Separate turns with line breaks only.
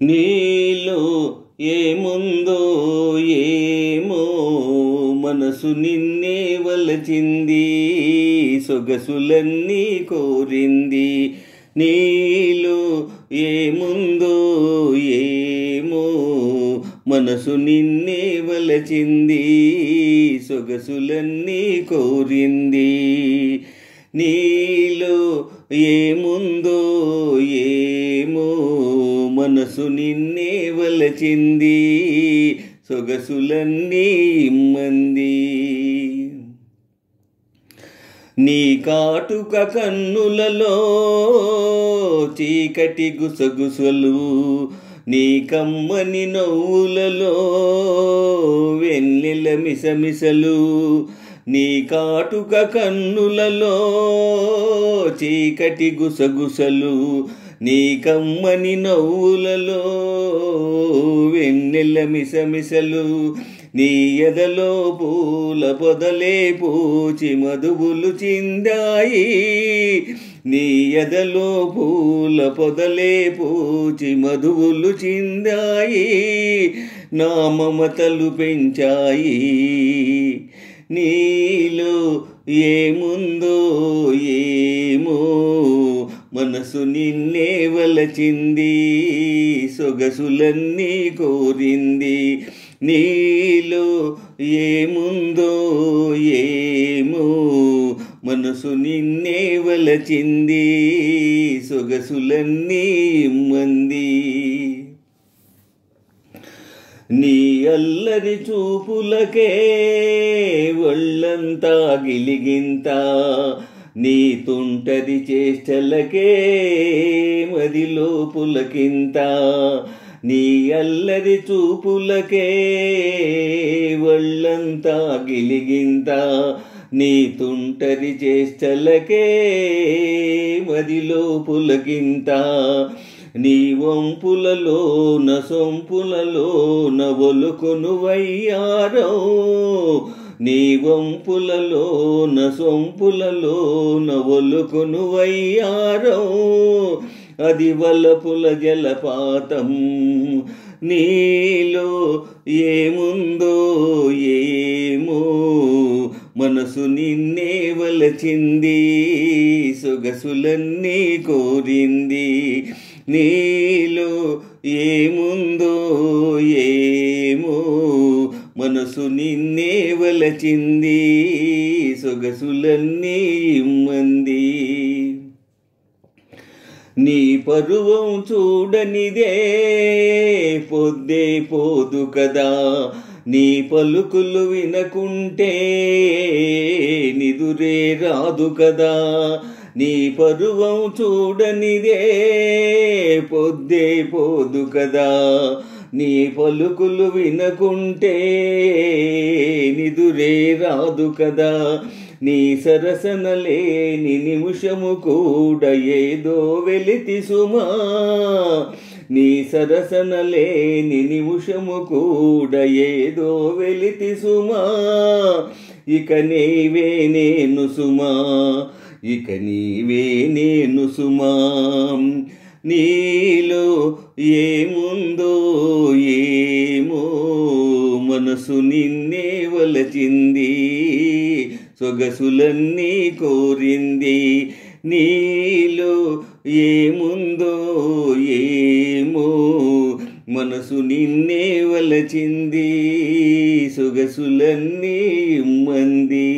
నీలో ఏముందో ఏమో మనసు నిన్నే వలచింది, సొగసులన్నీ కోరింది. నీలో ఏముందో ఏమో మనసు నిన్నే వలచింది, సొగసులన్నీ కోరింది. నీలో ఏముందో ఏమో మనసు నిన్నే వలచింది, సొగసులన్నీ ఇమ్మంది. నీ కాటుక కన్నులలో చీకటి గుసగుసలు, నీ కమ్మని నవ్వులలో వెన్నెల మిసమిసలు. నీ కాటుక కన్నులలో చీకటి గుసగుసలు, నీ కమ్మని నవ్వులలో వెన్నెల మిసమిసలు. నీ ఎదలో పూల పొదలే పూచి మధువులు చిందాయి, నీ ఎదలో పూల పొదలే పూచి మధువులు చిందాయి, నా మమతలు పెంచాయి. నీలో ఏముందో ఏమో మనసు నిన్నే వలచింది, సొగసులన్నీ కోరింది. నీలో ఏముందో ఏమో మనసు నిన్నే వలచింది, సొగసులన్నీ ఇమ్మంది. నీ అల్లరి చూపులకే ఒళ్ళంతా గిలిగింత, నీ తుంటరి చేష్టలకే మదిలో పులకింత. నీ అల్లరి చూపులకే ఒళ్ళంతా గిలిగింత, నీ తుంటరి చేష్టలకే మదిలో పులకింత. నీ వంపులలోన సొంపులలోన ఒలుకును వయ్యారో, నీ వంపులలోన సొంపులలోన ఒలుకును వయ్యారో, అది వలపుల జలపాతం. నీలో ఏముందో ఏమో మనసు నిన్నే వలచింది, సొగసులన్నీ కోరింది. నీలో ఏముందో ఏమో మనసు నిన్నే వలచింది, సొగసులన్నీ ఇమ్మంది. నీ పరువం చూడనిదే పొద్దే పోదు కదా, నీ పలుకులు వినకుంటే నిదురే రాదు కదా. నీ పరువం చూడనిదే పొద్దే పోదు కదా, నీ పలుకులు వినకుంటే నిదురే రాదు కదా. నీ సరసన లేని నిమిషము కూడా ఏదో వెలితి సుమా, నీ సరసన లేని నిమిషము కూడా ఏదో వెలితి సుమా. ఇక నీవే నేను సుమా, ఇక నీవే నేను సుమా. నీలో ఏముందో ఏమో మనసు నిన్నే వలచింది, సొగసులన్నీ కోరింది. నీలో ఏముందో ఏమో మనసు నిన్నే వలచింది, సొగసులన్నీ ఇమ్మంది.